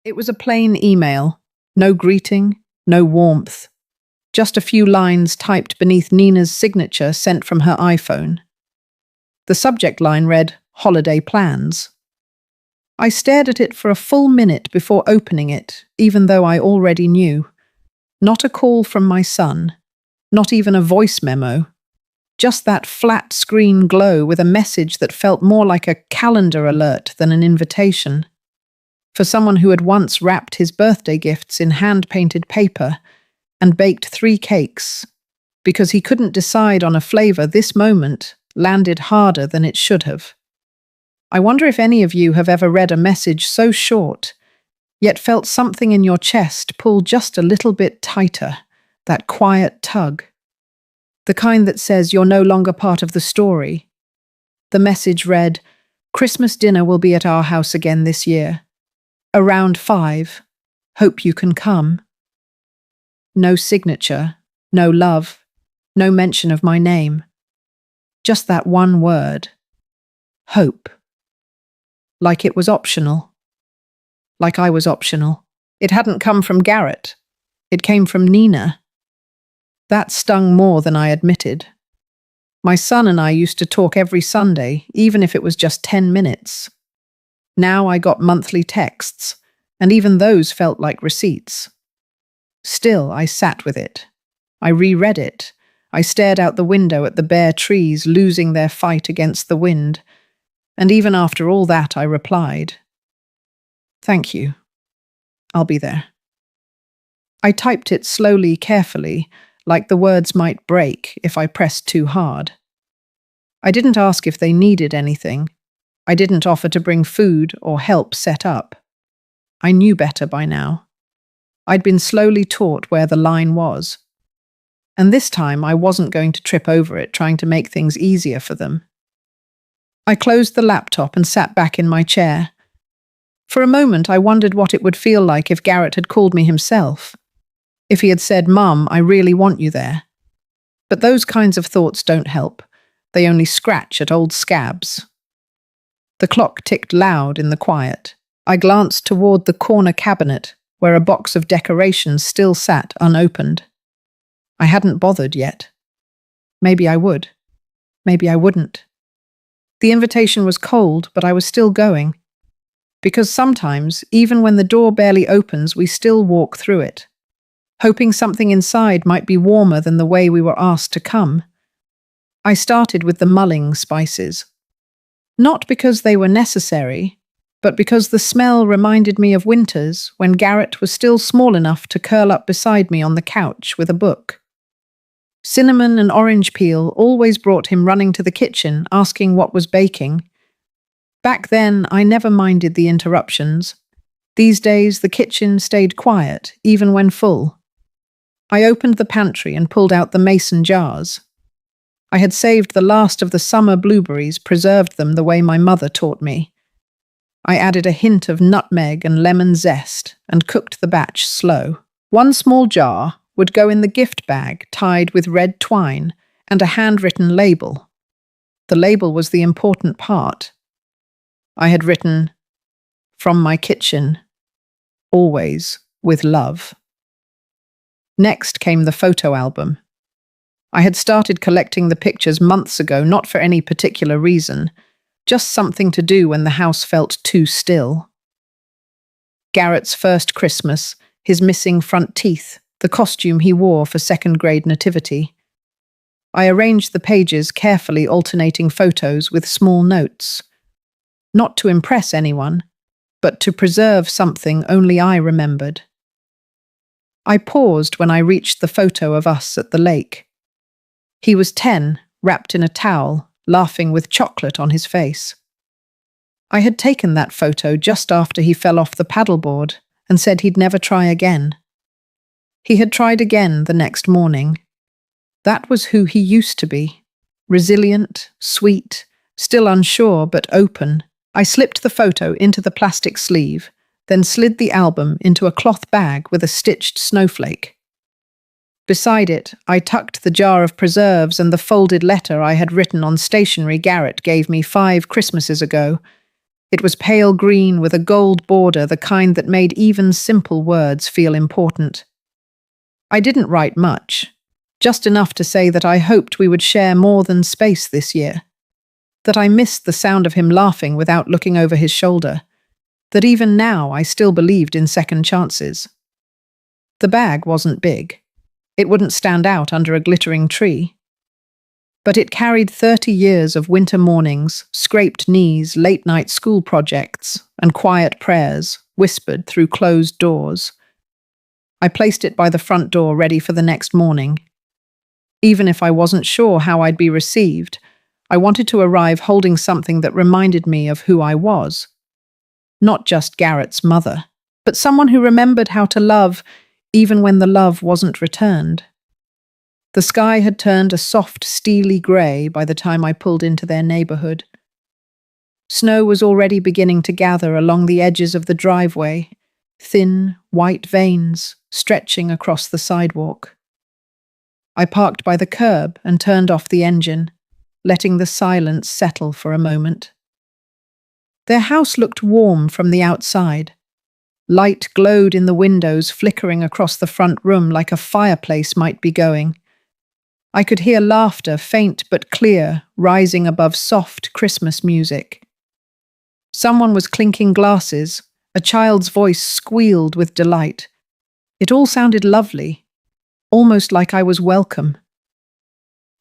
It was a plain email, no greeting, no warmth, just a few lines typed beneath Nina's signature sent from her iPhone. The subject line read, "Holiday Plans." I stared at it for a full minute before opening it, even though I already knew. Not a call from my son, not even a voice memo, just that flat screen glow with a message that felt more like a calendar alert than an invitation. For someone who had once wrapped his birthday gifts in hand-painted paper and baked 3 cakes, because he couldn't decide on a flavor, this moment landed harder than it should have. I wonder if any of you have ever read a message so short, yet felt something in your chest pull just a little bit tighter, that quiet tug. The kind that says you're no longer part of the story. The message read, "Christmas dinner will be at our house again this year. Around 5. Hope you can come." No signature, no love, no mention of my name. Just that one word. Hope. Like it was optional. Like I was optional. It hadn't come from Garrett. It came from Nina. That stung more than I admitted. My son and I used to talk every Sunday, even if it was just 10 minutes. Now I got monthly texts, and even those felt like receipts. Still, I sat with it. I reread it. I stared out the window at the bare trees losing their fight against the wind. And even after all that, I replied, "Thank you. I'll be there." I typed it slowly, carefully, like the words might break if I pressed too hard. I didn't ask if they needed anything. I didn't offer to bring food or help set up. I knew better by now. I'd been slowly taught where the line was. And this time I wasn't going to trip over it trying to make things easier for them. I closed the laptop and sat back in my chair. For a moment I wondered what it would feel like if Garrett had called me himself. If he had said, "Mum, I really want you there." But those kinds of thoughts don't help. They only scratch at old scabs. The clock ticked loud in the quiet. I glanced toward the corner cabinet, where a box of decorations still sat unopened. I hadn't bothered yet. Maybe I would. Maybe I wouldn't. The invitation was cold, but I was still going. Because sometimes, even when the door barely opens, we still walk through it, hoping something inside might be warmer than the way we were asked to come. I started with the mulling spices. Not because they were necessary, but because the smell reminded me of winters when Garrett was still small enough to curl up beside me on the couch with a book. Cinnamon and orange peel always brought him running to the kitchen, asking what was baking. Back then, I never minded the interruptions. These days, the kitchen stayed quiet, even when full. I opened the pantry and pulled out the mason jars. I had saved the last of the summer blueberries, preserved them the way my mother taught me. I added a hint of nutmeg and lemon zest and cooked the batch slow. One small jar would go in the gift bag tied with red twine and a handwritten label. The label was the important part. I had written, "From my kitchen, always with love." Next came the photo album. I had started collecting the pictures months ago, not for any particular reason, just something to do when the house felt too still. Garrett's first Christmas, his missing front teeth, the costume he wore for second-grade nativity. I arranged the pages carefully, alternating photos with small notes. Not to impress anyone, but to preserve something only I remembered. I paused when I reached the photo of us at the lake. He was 10, wrapped in a towel, laughing with chocolate on his face. I had taken that photo just after he fell off the paddleboard and said he'd never try again. He had tried again the next morning. That was who he used to be. Resilient, sweet, still unsure but open. I slipped the photo into the plastic sleeve, then slid the album into a cloth bag with a stitched snowflake. Beside it, I tucked the jar of preserves and the folded letter I had written on stationery Garrett gave me 5 Christmases ago. It was pale green with a gold border, the kind that made even simple words feel important. I didn't write much, just enough to say that I hoped we would share more than space this year, that I missed the sound of him laughing without looking over his shoulder, that even now I still believed in second chances. The bag wasn't big. It wouldn't stand out under a glittering tree. But it carried 30 years of winter mornings, scraped knees, late-night school projects, and quiet prayers, whispered through closed doors. I placed it by the front door ready for the next morning. Even if I wasn't sure how I'd be received, I wanted to arrive holding something that reminded me of who I was. Not just Garrett's mother, but someone who remembered how to love even when the love wasn't returned. The sky had turned a soft, steely grey by the time I pulled into their neighbourhood. Snow was already beginning to gather along the edges of the driveway, thin, white veins stretching across the sidewalk. I parked by the curb and turned off the engine, letting the silence settle for a moment. Their house looked warm from the outside. Light glowed in the windows, flickering across the front room like a fireplace might be going. I could hear laughter, faint but clear, rising above soft Christmas music. Someone was clinking glasses. A child's voice squealed with delight. It all sounded lovely, almost like I was welcome.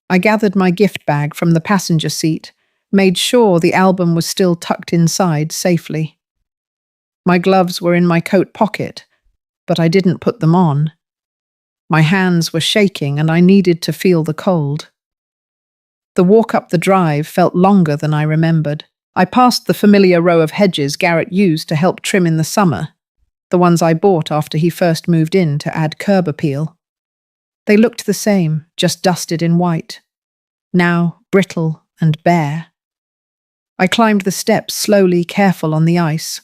I gathered my gift bag from the passenger seat, made sure the album was still tucked inside safely. My gloves were in my coat pocket, but I didn't put them on. My hands were shaking and I needed to feel the cold. The walk up the drive felt longer than I remembered. I passed the familiar row of hedges Garrett used to help trim in the summer, the ones I bought after he first moved in to add curb appeal. They looked the same, just dusted in white, now brittle and bare. I climbed the steps slowly, careful on the ice.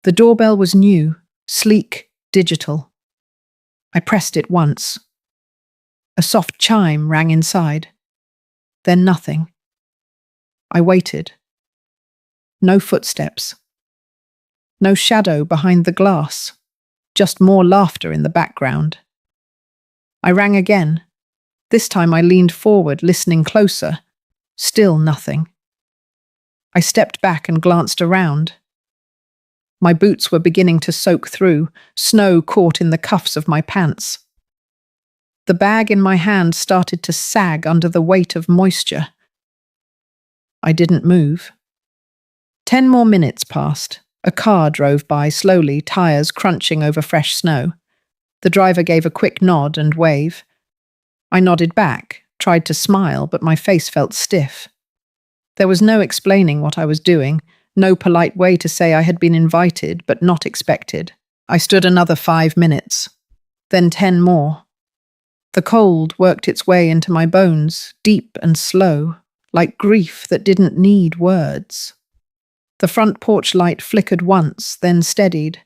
The doorbell was new, sleek, digital. I pressed it once. A soft chime rang inside. Then nothing. I waited. No footsteps. No shadow behind the glass. Just more laughter in the background. I rang again. This time I leaned forward, listening closer. Still nothing. I stepped back and glanced around. My boots were beginning to soak through, snow caught in the cuffs of my pants. The bag in my hand started to sag under the weight of moisture. I didn't move. 10 more minutes passed. A car drove by slowly, tires crunching over fresh snow. The driver gave a quick nod and wave. I nodded back, tried to smile, but my face felt stiff. There was no explaining what I was doing. No polite way to say I had been invited but not expected. I stood another 5 minutes, then 10 more. The cold worked its way into my bones, deep and slow, like grief that didn't need words. The front porch light flickered once, then steadied.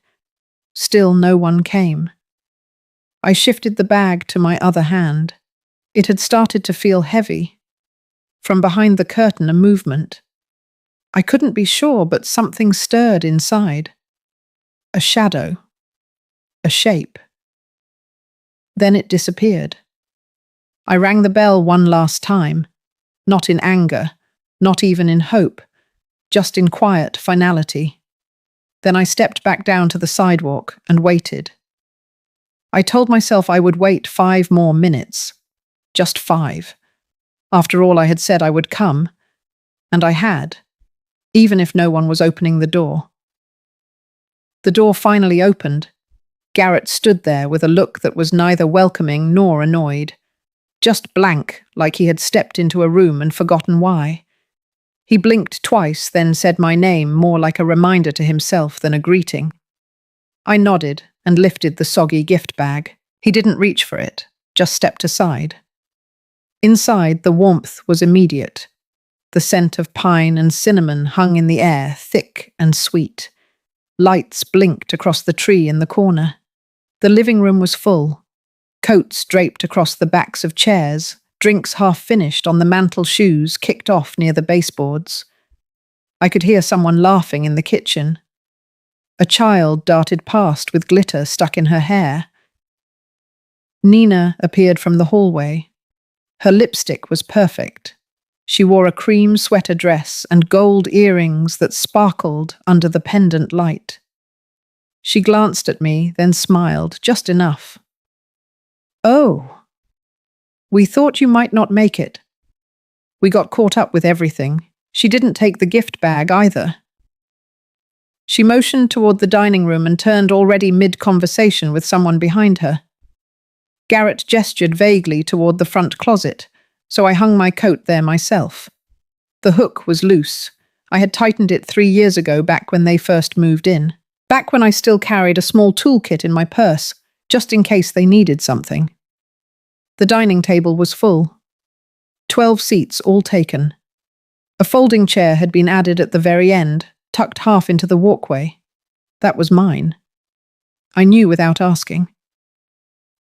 Still no one came. I shifted the bag to my other hand. It had started to feel heavy. From behind the curtain, a movement. I couldn't be sure, but something stirred inside. A shadow. A shape. Then it disappeared. I rang the bell one last time, not in anger, not even in hope, just in quiet finality. Then I stepped back down to the sidewalk and waited. I told myself I would wait 5 more minutes. Just 5. After all, I had said I would come, and I had. Even if no one was opening the door. The door finally opened. Garrett stood there with a look that was neither welcoming nor annoyed. Just blank, like he had stepped into a room and forgotten why. He blinked twice, then said my name more like a reminder to himself than a greeting. I nodded and lifted the soggy gift bag. He didn't reach for it, just stepped aside. Inside, the warmth was immediate. The scent of pine and cinnamon hung in the air, thick and sweet. Lights blinked across the tree in the corner. The living room was full. Coats draped across the backs of chairs, drinks half finished on the mantel, shoes kicked off near the baseboards. I could hear someone laughing in the kitchen. A child darted past with glitter stuck in her hair. Nina appeared from the hallway. Her lipstick was perfect. She wore a cream sweater dress and gold earrings that sparkled under the pendant light. She glanced at me, then smiled, just enough. "Oh, we thought you might not make it. We got caught up with everything. She didn't take the gift bag either." She motioned toward the dining room and turned already mid-conversation with someone behind her. Garrett gestured vaguely toward the front closet, so I hung my coat there myself. The hook was loose. I had tightened it 3 years ago, back when they first moved in. Back when I still carried a small toolkit in my purse, just in case they needed something. The dining table was full. 12 seats, all taken. A folding chair had been added at the very end, tucked half into the walkway. That was mine. I knew without asking.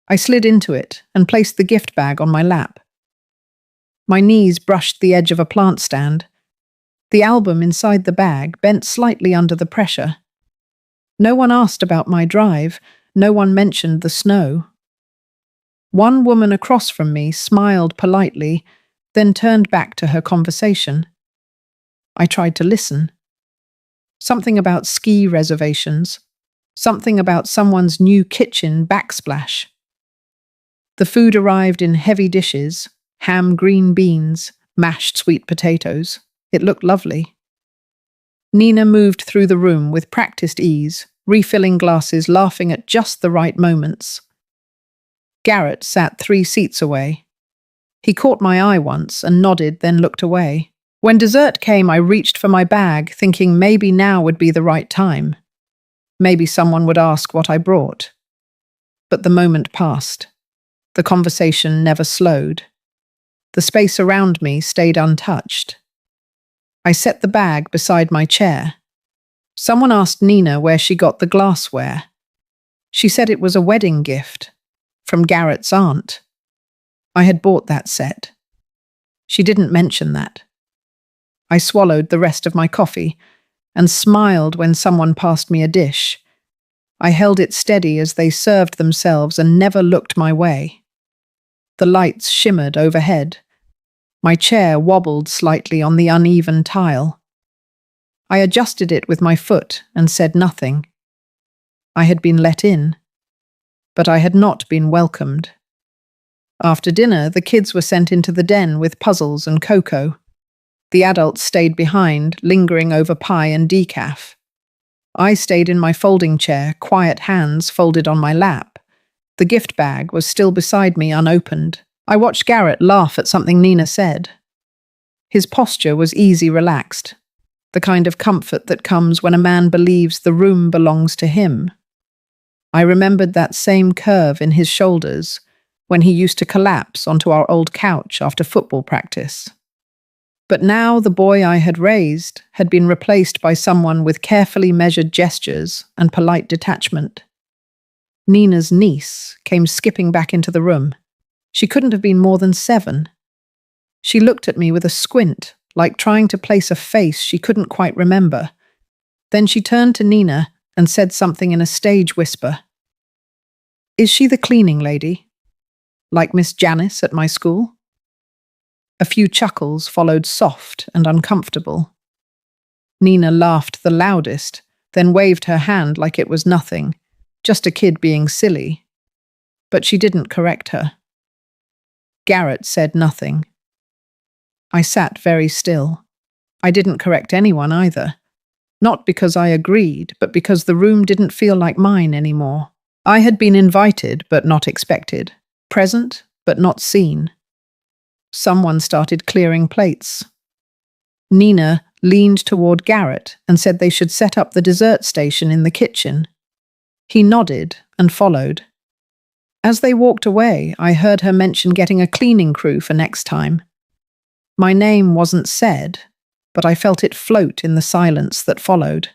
I slid into it and placed the gift bag on my lap. My knees brushed the edge of a plant stand. The album inside the bag bent slightly under the pressure. No one asked about my drive. No one mentioned the snow. One woman across from me smiled politely, then turned back to her conversation. I tried to listen. Something about ski reservations. Something about someone's new kitchen backsplash. The food arrived in heavy dishes, ham, green beans, mashed sweet potatoes. It looked lovely. Nina moved through the room with practiced ease, refilling glasses, laughing at just the right moments. Garrett sat 3 seats away. He caught my eye once and nodded, then looked away. When dessert came, I reached for my bag, thinking maybe now would be the right time. Maybe someone would ask what I brought. But the moment passed. The conversation never slowed. The space around me stayed untouched. I set the bag beside my chair. Someone asked Nina where she got the glassware. She said it was a wedding gift from Garrett's aunt. I had bought that set. She didn't mention that. I swallowed the rest of my coffee and smiled when someone passed me a dish. I held it steady as they served themselves and never looked my way. The lights shimmered overhead. My chair wobbled slightly on the uneven tile. I adjusted it with my foot and said nothing. I had been let in, but I had not been welcomed. After dinner, the kids were sent into the den with puzzles and cocoa. The adults stayed behind, lingering over pie and decaf. I stayed in my folding chair, quiet hands folded on my lap. The gift bag was still beside me, unopened. I watched Garrett laugh at something Nina said. His posture was easy, relaxed, the kind of comfort that comes when a man believes the room belongs to him. I remembered that same curve in his shoulders when he used to collapse onto our old couch after football practice. But now the boy I had raised had been replaced by someone with carefully measured gestures and polite detachment. Nina's niece came skipping back into the room. She couldn't have been more than 7. She looked at me with a squint, like trying to place a face she couldn't quite remember. Then she turned to Nina and said something in a stage whisper. "Is she the cleaning lady? Like Miss Janice at my school?" A few chuckles followed, soft and uncomfortable. Nina laughed the loudest, then waved her hand like it was nothing, just a kid being silly. But she didn't correct her. Garrett said nothing. I sat very still. I didn't correct anyone either. Not because I agreed, but because the room didn't feel like mine anymore. I had been invited, but not expected. Present, but not seen. Someone started clearing plates. Nina leaned toward Garrett and said they should set up the dessert station in the kitchen. He nodded and followed. As they walked away, I heard her mention getting a cleaning crew for next time. My name wasn't said, but I felt it float in the silence that followed.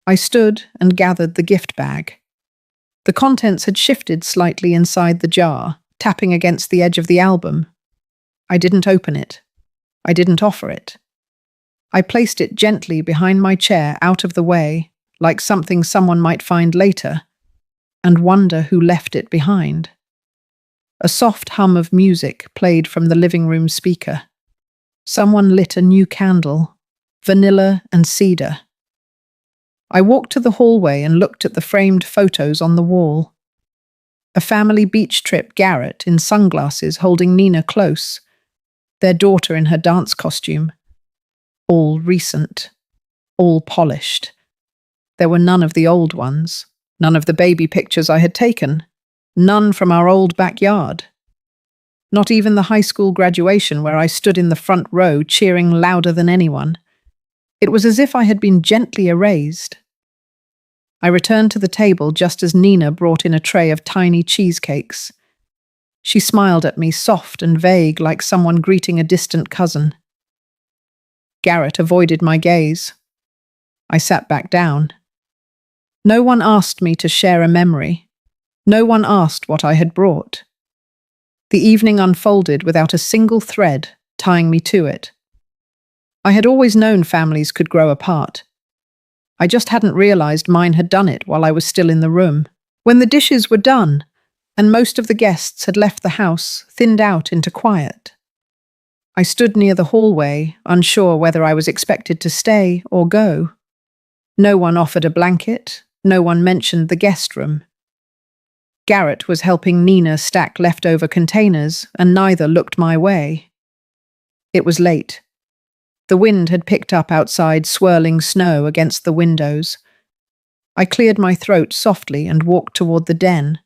I stood and gathered the gift bag. The contents had shifted slightly inside the jar, tapping against the edge of the album. I didn't open it. I didn't offer it. I placed it gently behind my chair, out of the way, like something someone might find later, and wonder who left it behind. A soft hum of music played from the living room speaker. Someone lit a new candle, vanilla and cedar. I walked to the hallway and looked at the framed photos on the wall. A family beach trip, Garrett in sunglasses holding Nina close, their daughter in her dance costume. All recent, all polished. There were none of the old ones, none of the baby pictures I had taken, none from our old backyard. Not even the high school graduation where I stood in the front row cheering louder than anyone. It was as if I had been gently erased. I returned to the table just as Nina brought in a tray of tiny cheesecakes. She smiled at me, soft and vague, like someone greeting a distant cousin. Garrett avoided my gaze. I sat back down. No one asked me to share a memory. No one asked what I had brought. The evening unfolded without a single thread tying me to it. I had always known families could grow apart. I just hadn't realized mine had done it while I was still in the room. When the dishes were done, and most of the guests had left the house, thinned out into quiet. I stood near the hallway, unsure whether I was expected to stay or go. No one offered a blanket, no one mentioned the guest room. Garrett was helping Nina stack leftover containers, and neither looked my way. It was late. The wind had picked up outside, swirling snow against the windows. I cleared my throat softly and walked toward the den.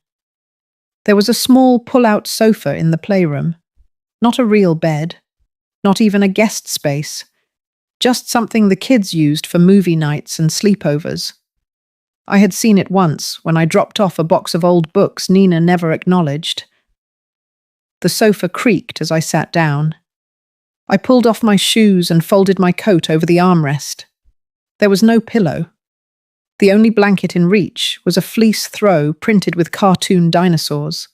There was a small pull-out sofa in the playroom. Not a real bed. Not even a guest space. Just something the kids used for movie nights and sleepovers. I had seen it once when I dropped off a box of old books Nina never acknowledged. The sofa creaked as I sat down. I pulled off my shoes and folded my coat over the armrest. There was no pillow. The only blanket in reach was a fleece throw printed with cartoon dinosaurs.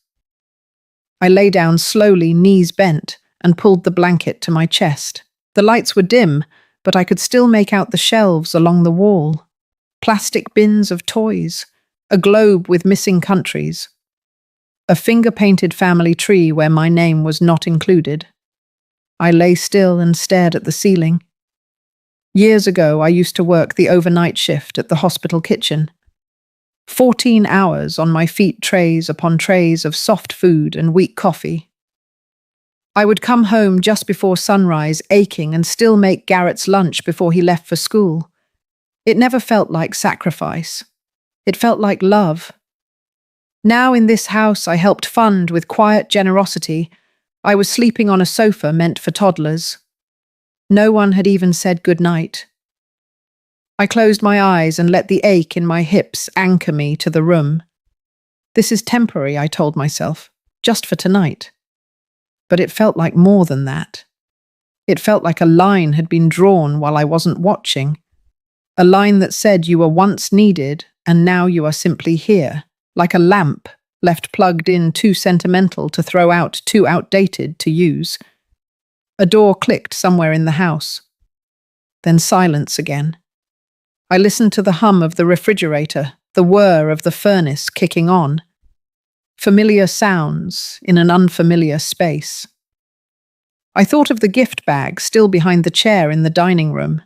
I lay down slowly, knees bent, and pulled the blanket to my chest. The lights were dim, but I could still make out the shelves along the wall. Plastic bins of toys, a globe with missing countries, a finger-painted family tree where my name was not included. I lay still and stared at the ceiling. Years ago, I used to work the overnight shift at the hospital kitchen. 14 hours on my feet, trays upon trays of soft food and weak coffee. I would come home just before sunrise, aching, and still make Garrett's lunch before he left for school. It never felt like sacrifice. It felt like love. Now in this house I helped fund with quiet generosity. I was sleeping on a sofa meant for toddlers. No one had even said goodnight. I closed my eyes and let the ache in my hips anchor me to the room. This is temporary, I told myself, just for tonight. But it felt like more than that. It felt like a line had been drawn while I wasn't watching. A line that said you were once needed and now you are simply here, like a lamp left plugged in, too sentimental to throw out, too outdated to use. A door clicked somewhere in the house. Then silence again. I listened to the hum of the refrigerator, the whir of the furnace kicking on. Familiar sounds in an unfamiliar space. I thought of the gift bag still behind the chair in the dining room.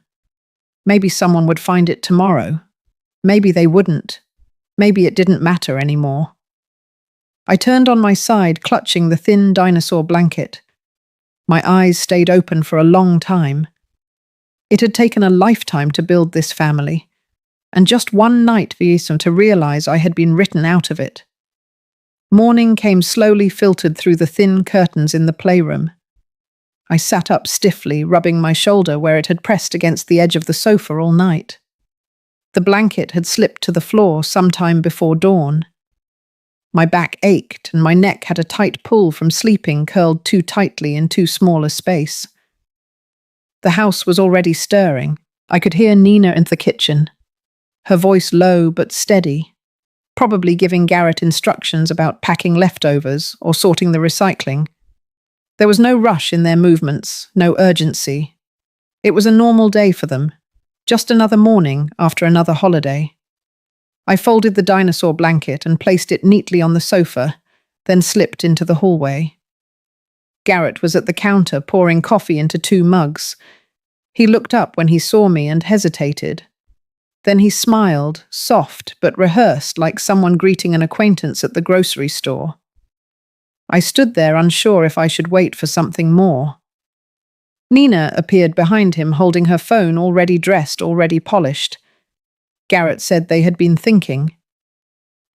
Maybe someone would find it tomorrow. Maybe they wouldn't. Maybe it didn't matter anymore. I turned on my side, clutching the thin dinosaur blanket. My eyes stayed open for a long time. It had taken a lifetime to build this family, and just one night to realize I had been written out of it. Morning came slowly, filtered through the thin curtains in the playroom. I sat up stiffly, rubbing my shoulder where it had pressed against the edge of the sofa all night. The blanket had slipped to the floor sometime before dawn. My back ached and my neck had a tight pull from sleeping curled too tightly in too small a space. The house was already stirring. I could hear Nina in the kitchen, her voice low but steady, probably giving Garrett instructions about packing leftovers or sorting the recycling. There was no rush in their movements, no urgency. It was a normal day for them, just another morning after another holiday. I folded the dinosaur blanket and placed it neatly on the sofa, then slipped into the hallway. Garrett was at the counter pouring coffee into 2 mugs. He looked up when he saw me and hesitated. Then he smiled, soft but rehearsed, like someone greeting an acquaintance at the grocery store. I stood there unsure if I should wait for something more. Nina appeared behind him, holding her phone, already dressed, already polished. Garrett said they had been thinking.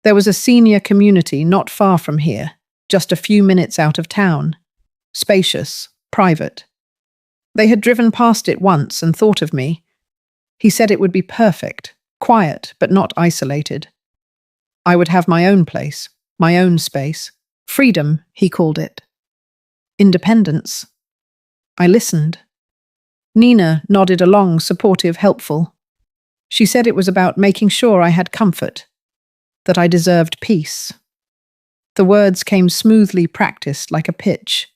There was a senior community not far from here, just a few minutes out of town. Spacious, private. They had driven past it once and thought of me. He said it would be perfect, quiet but not isolated. I would have my own place, my own space. Freedom, he called it. Independence. I listened. Nina nodded along, supportive, helpful. She said it was about making sure I had comfort, that I deserved peace. The words came smoothly practiced like a pitch.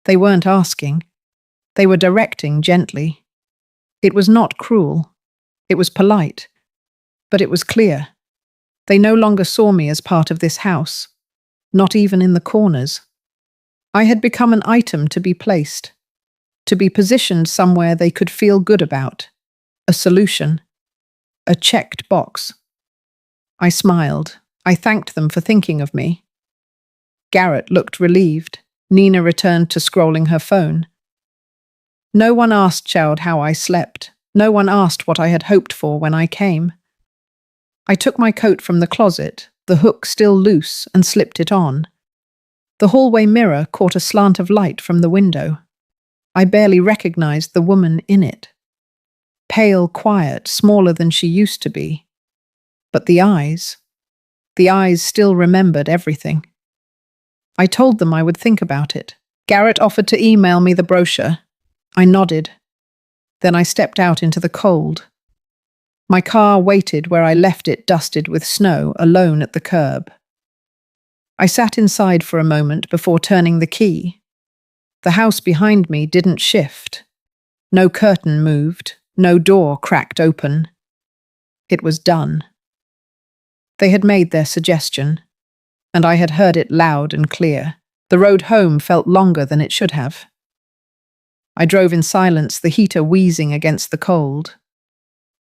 They weren't asking. They were directing gently. It was not cruel. It was polite. But it was clear. They no longer saw me as part of this house, not even in the corners. I had become an item to be placed, to be positioned somewhere they could feel good about, a solution, a checked box. I smiled. I thanked them for thinking of me. Garrett looked relieved. Nina returned to scrolling her phone. No one asked Chowd how I slept. No one asked what I had hoped for when I came. I took my coat from the closet, the hook still loose, and slipped it on. The hallway mirror caught a slant of light from the window. I barely recognized the woman in it. Pale, quiet, smaller than she used to be. But the eyes still remembered everything. I told them I would think about it. Garrett offered to email me the brochure. I nodded. Then I stepped out into the cold. My car waited where I left it, dusted with snow, alone at the curb. I sat inside for a moment before turning the key. The house behind me didn't shift. No curtain moved, no door cracked open. It was done. They had made their suggestion, and I had heard it loud and clear. The road home felt longer than it should have. I drove in silence, the heater wheezing against the cold.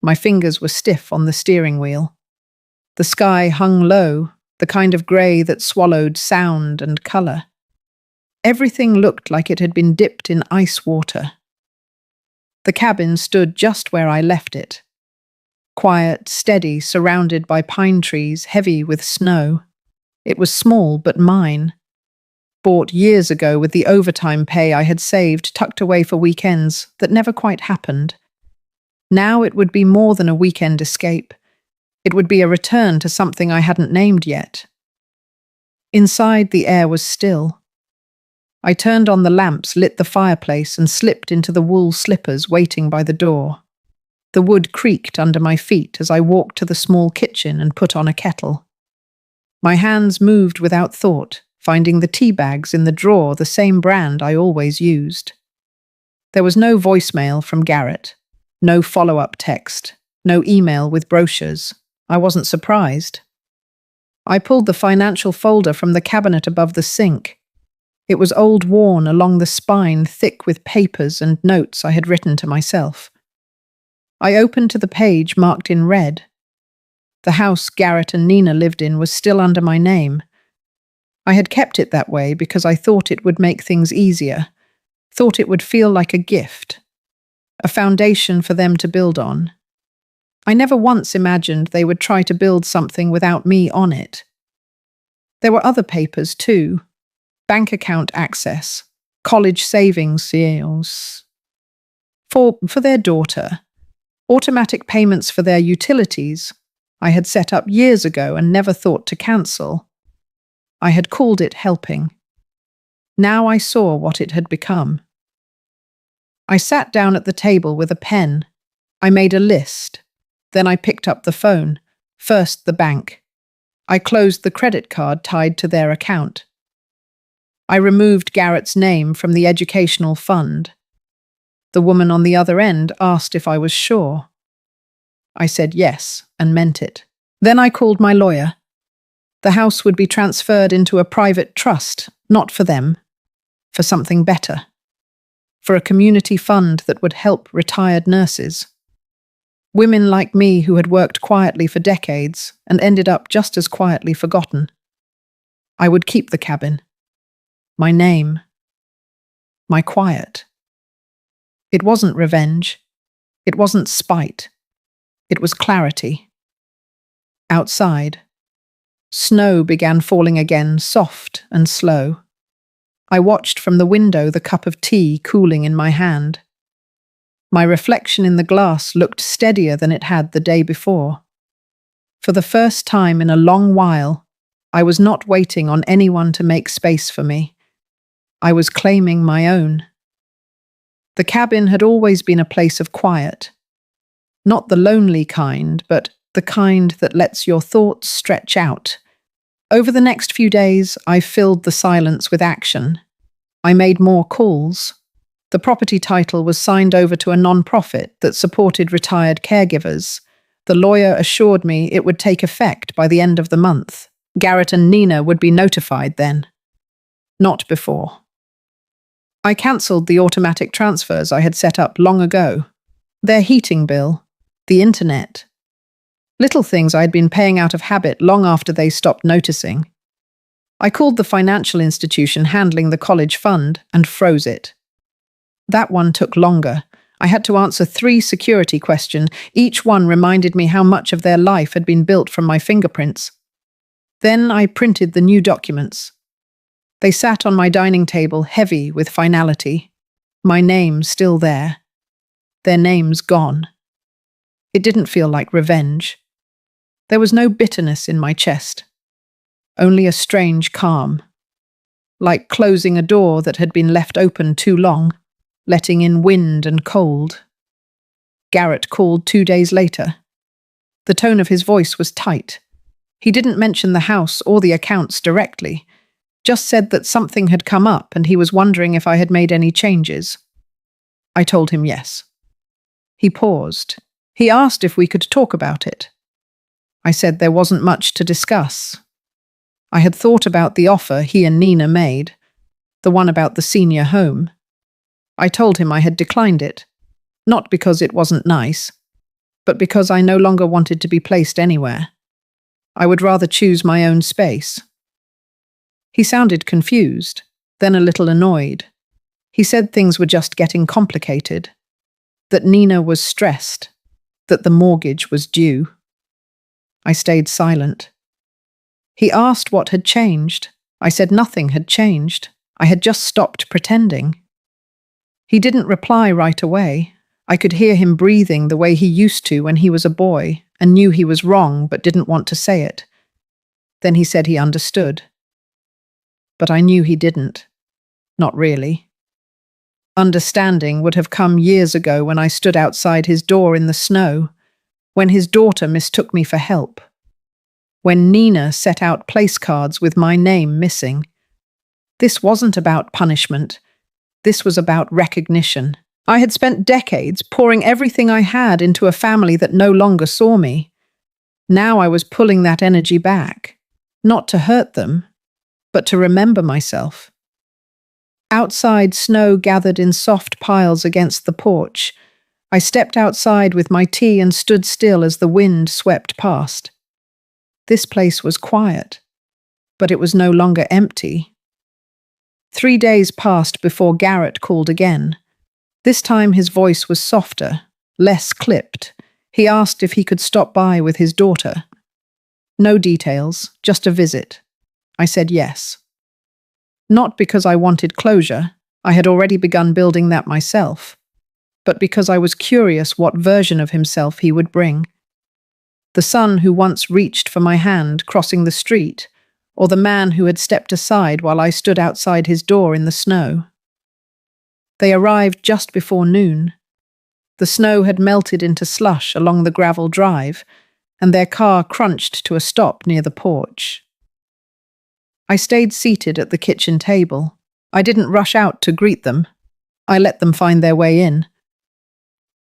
My fingers were stiff on the steering wheel. The sky hung low, the kind of grey that swallowed sound and colour. Everything looked like it had been dipped in ice water. The cabin stood just where I left it. Quiet, steady, surrounded by pine trees, heavy with snow. It was small but mine. Bought years ago with the overtime pay I had saved, tucked away for weekends that never quite happened. Now it would be more than a weekend escape. It would be a return to something I hadn't named yet. Inside, the air was still. I turned on the lamps, lit the fireplace, and slipped into the wool slippers waiting by the door. The wood creaked under my feet as I walked to the small kitchen and put on a kettle. My hands moved without thought, finding the tea bags in the drawer, the same brand I always used. There was no voicemail from Garrett, no follow-up text, no email with brochures. I wasn't surprised. I pulled the financial folder from the cabinet above the sink. It was old, worn along the spine, thick with papers and notes I had written to myself. I opened to the page marked in red. The house Garrett and Nina lived in was still under my name. I had kept it that way because I thought it would make things easier, thought it would feel like a gift, a foundation for them to build on. I never once imagined they would try to build something without me on it. There were other papers too. Bank account access, college savings for their daughter, automatic payments for their utilities I had set up years ago and never thought to cancel. I had called it helping. Now I saw what it had become. I sat down at the table with a pen. I made a list. Then I picked up the phone. First the bank. I closed the credit card tied to their account. I removed Garrett's name from the educational fund. the woman on the other end asked if I was sure. I said yes, and meant it. Then I called my lawyer. The house would be transferred into a private trust, not for them, for something better. For a community fund that would help retired nurses. Women like me who had worked quietly for decades and ended up just as quietly forgotten. I would keep the cabin. My name. My quiet. It wasn't revenge. It wasn't spite. It was clarity. Outside, snow began falling again, soft and slow. I watched from the window the cup of tea cooling in my hand. My reflection in the glass looked steadier than it had the day before. For the first time in a long while, I was not waiting on anyone to make space for me. I was claiming my own. The cabin had always been a place of quiet. Not the lonely kind, but the kind that lets your thoughts stretch out. Over the next few days, I filled the silence with action. I made more calls. The property title was signed over to a non-profit that supported retired caregivers. The lawyer assured me it would take effect by the end of the month. Garrett and Nina would be notified then. Not before. I cancelled the automatic transfers I had set up long ago. Their heating bill, the internet. Little things I had been paying out of habit long after they stopped noticing. I called the financial institution handling the college fund and froze it. That one took longer. I had to answer 3 security questions. Each one reminded me how much of their life had been built from my fingerprints. Then I printed the new documents. They sat on my dining table, heavy with finality. My name still there. Their names gone. It didn't feel like revenge. There was no bitterness in my chest. Only a strange calm. Like closing a door that had been left open too long, letting in wind and cold. Garrett called 2 days later. The tone of his voice was tight. He didn't mention the house or the accounts directly, just said that something had come up and he was wondering if I had made any changes. I told him yes. He paused. He asked if we could talk about it. I said there wasn't much to discuss. I had thought about the offer he and Nina made, the one about the senior home. I told him I had declined it, not because it wasn't nice, but because I no longer wanted to be placed anywhere. I would rather choose my own space. He sounded confused, then a little annoyed. He said things were just getting complicated, that Nina was stressed, that the mortgage was due. I stayed silent. He asked what had changed. I said nothing had changed. I had just stopped pretending. He didn't reply right away. I could hear him breathing the way he used to when he was a boy and knew he was wrong but didn't want to say it. Then he said he understood. But I knew he didn't. Not really. Understanding would have come years ago when I stood outside his door in the snow, when his daughter mistook me for help, when Nina set out place cards with my name missing. This wasn't about punishment. This was about recognition. I had spent decades pouring everything I had into a family that no longer saw me. Now I was pulling that energy back, not to hurt them, but to remember myself. Outside, snow gathered in soft piles against the porch. I stepped outside with my tea and stood still as the wind swept past. This place was quiet, but it was no longer empty. 3 days passed before Garrett called again. This time his voice was softer, less clipped. He asked if he could stop by with his daughter. No details, just a visit. I said yes. Not because I wanted closure, I had already begun building that myself, but because I was curious what version of himself he would bring. The son who once reached for my hand crossing the street, or the man who had stepped aside while I stood outside his door in the snow. They arrived just before noon. The snow had melted into slush along the gravel drive, and their car crunched to a stop near the porch. I stayed seated at the kitchen table. I didn't rush out to greet them. I let them find their way in.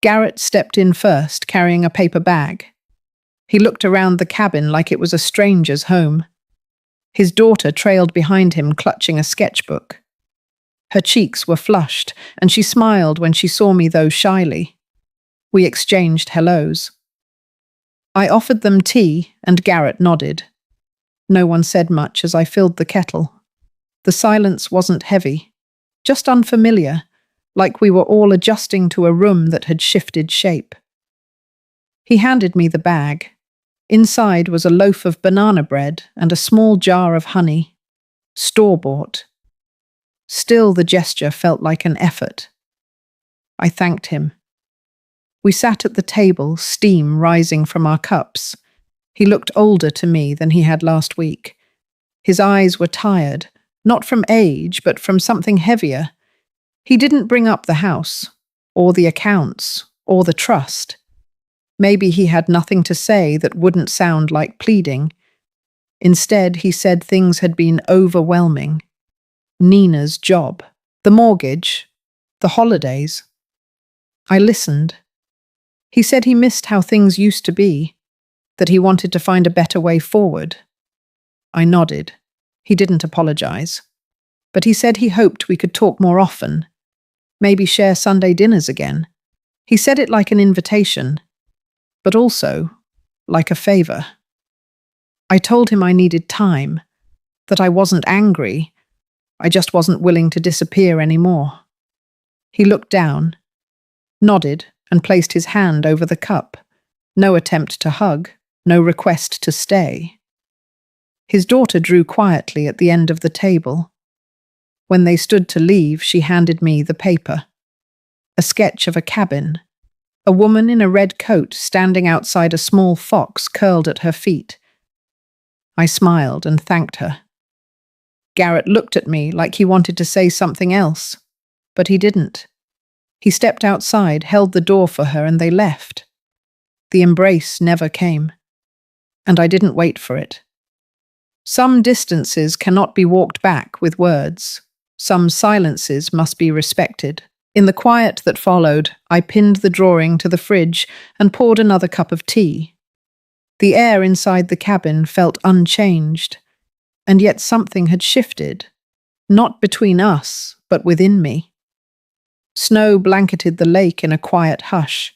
Garrett stepped in first, carrying a paper bag. He looked around the cabin like it was a stranger's home. His daughter trailed behind him, clutching a sketchbook. Her cheeks were flushed, and she smiled when she saw me, though shyly. We exchanged hellos. I offered them tea, and Garrett nodded. No one said much as I filled the kettle. The silence wasn't heavy, just unfamiliar, like we were all adjusting to a room that had shifted shape. He handed me the bag. Inside was a loaf of banana bread and a small jar of honey, store-bought. Still, the gesture felt like an effort. I thanked him. We sat at the table, steam rising from our cups. He looked older to me than he had last week. His eyes were tired, not from age, but from something heavier. He didn't bring up the house, or the accounts, or the trust. Maybe he had nothing to say that wouldn't sound like pleading. Instead, he said things had been overwhelming. Nina's job, the mortgage, the holidays. I listened. He said he missed how things used to be, that he wanted to find a better way forward. I nodded. He didn't apologize. But he said he hoped we could talk more often, maybe share Sunday dinners again. He said it like an invitation, but also like a favor. I told him I needed time, that I wasn't angry, I just wasn't willing to disappear anymore. He looked down, nodded, and placed his hand over the cup. No attempt to hug, no request to stay. His daughter drew quietly at the end of the table. When they stood to leave, she handed me the paper. A sketch of a cabin. A woman in a red coat standing outside a small fox curled at her feet. I smiled and thanked her. Garrett looked at me like he wanted to say something else, but he didn't. He stepped outside, held the door for her, and they left. The embrace never came, and I didn't wait for it. Some distances cannot be walked back with words. Some silences must be respected. In the quiet that followed, I pinned the drawing to the fridge and poured another cup of tea. The air inside the cabin felt unchanged, and yet something had shifted, not between us, but within me. Snow blanketed the lake in a quiet hush.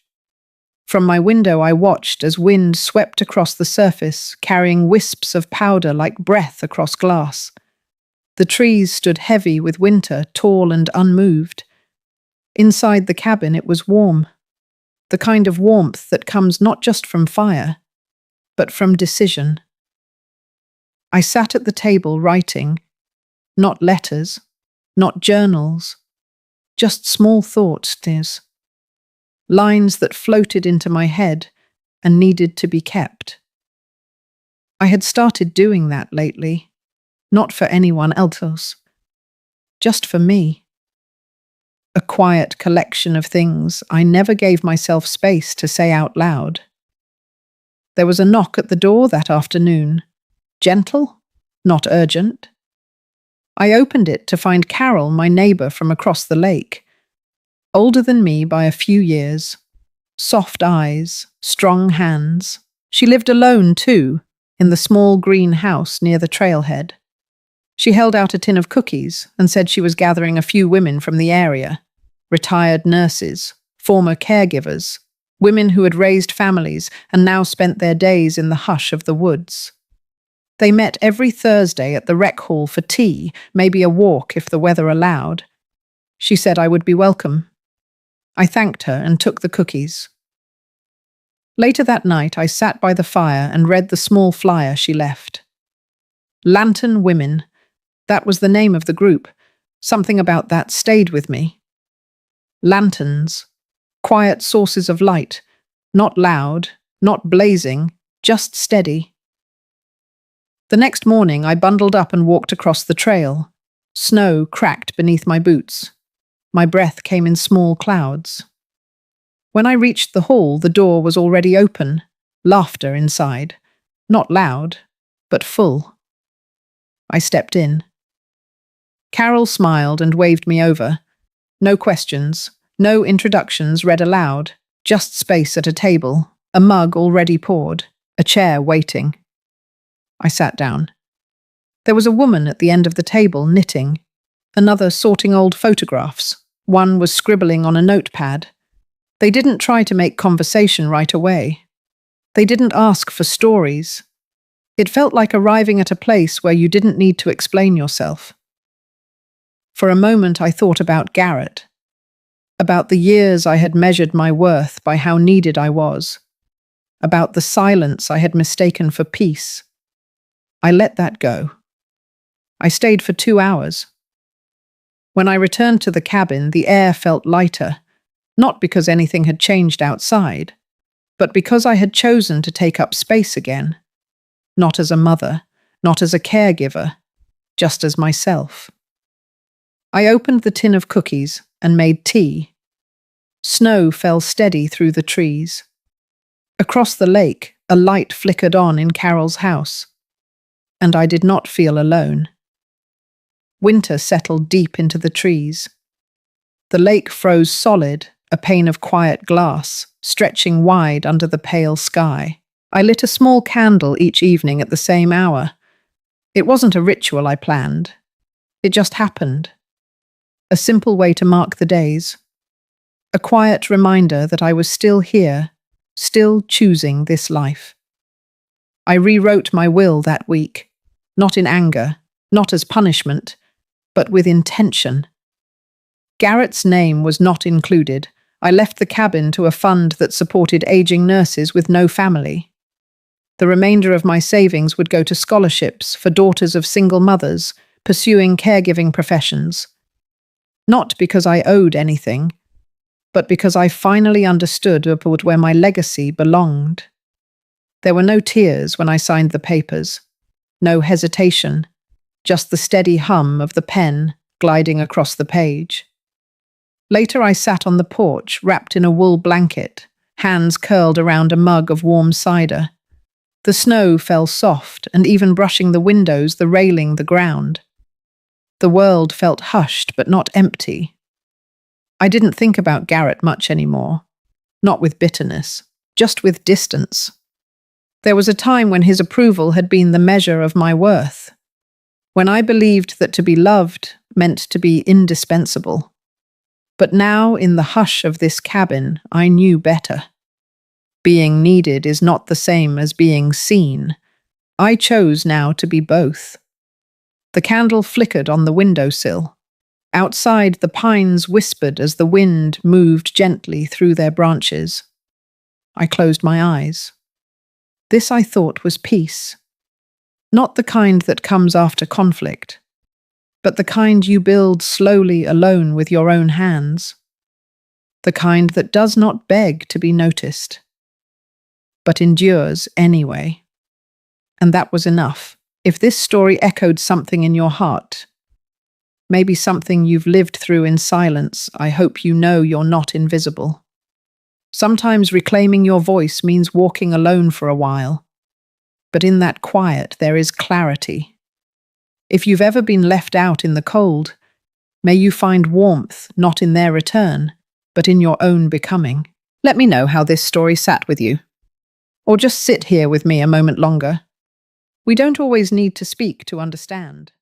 From my window I watched as wind swept across the surface, carrying wisps of powder like breath across glass. The trees stood heavy with winter, tall and unmoved. Inside the cabin it was warm, the kind of warmth that comes not just from fire, but from decision. I sat at the table writing, not letters, not journals, just small thoughts, lines that floated into my head and needed to be kept. I had started doing that lately, not for anyone else, just for me. A quiet collection of things I never gave myself space to say out loud. There was a knock at the door that afternoon. Gentle, not urgent. I opened it to find Carol, my neighbor from across the lake. Older than me by a few years. Soft eyes, strong hands. She lived alone, too, in the small green house near the trailhead. She held out a tin of cookies and said she was gathering a few women from the area. Retired nurses, former caregivers, women who had raised families and now spent their days in the hush of the woods. They met every Thursday at the rec hall for tea, maybe a walk if the weather allowed. She said I would be welcome. I thanked her and took the cookies. Later that night, I sat by the fire and read the small flyer she left. Lantern Women. That was the name of the group. Something about that stayed with me. Lanterns. Quiet sources of light. Not loud, not blazing, just steady. The next morning, I bundled up and walked across the trail. Snow cracked beneath my boots. My breath came in small clouds. When I reached the hall, the door was already open, laughter inside. Not loud, but full. I stepped in. Carol smiled and waved me over. No questions, no introductions read aloud, Just space at a table, a mug already poured, a chair waiting. I sat down. There was a woman at the end of the table knitting, another sorting old photographs. One was scribbling on a notepad. They didn't try to make conversation right away. They didn't ask for stories. It felt like arriving at a place where you didn't need to explain yourself. For a moment I thought about Garrett, about the years I had measured my worth by how needed I was, about the silence I had mistaken for peace. I let that go. I stayed for 2 hours. When I returned to the cabin, the air felt lighter, not because anything had changed outside, but because I had chosen to take up space again. Not as a mother, not as a caregiver, just as myself. I opened the tin of cookies and made tea. Snow fell steady through the trees. Across the lake, a light flickered on in Carol's house, and I did not feel alone. Winter settled deep into the trees. The lake froze solid, a pane of quiet glass, stretching wide under the pale sky. I lit a small candle each evening at the same hour. It wasn't a ritual I planned. It just happened. A simple way to mark the days. A quiet reminder that I was still here, still choosing this life. I rewrote my will that week, not in anger, not as punishment, but with intention. Garrett's name was not included. I left the cabin to a fund that supported aging nurses with no family. The remainder of my savings would go to scholarships for daughters of single mothers pursuing caregiving professions. Not because I owed anything, but because I finally understood where my legacy belonged. There were no tears when I signed the papers, no hesitation, just the steady hum of the pen gliding across the page. Later I sat on the porch, wrapped in a wool blanket, hands curled around a mug of warm cider. The snow fell soft, and even brushing the windows, the railing, the ground. The world felt hushed but not empty. I didn't think about Garrett much anymore, not with bitterness, just with distance. There was a time when his approval had been the measure of my worth, when I believed that to be loved meant to be indispensable. But now, in the hush of this cabin, I knew better. Being needed is not the same as being seen. I chose now to be both. The candle flickered on the windowsill. Outside, the pines whispered as the wind moved gently through their branches. I closed my eyes. This, I thought, was peace. Not the kind that comes after conflict, but the kind you build slowly alone with your own hands. The kind that does not beg to be noticed, but endures anyway. And that was enough. If this story echoed something in your heart, maybe something you've lived through in silence, I hope you know you're not invisible. Sometimes reclaiming your voice means walking alone for a while. But in that quiet, there is clarity. If you've ever been left out in the cold, may you find warmth not in their return, but in your own becoming. Let me know how this story sat with you. Or just sit here with me a moment longer. We don't always need to speak to understand.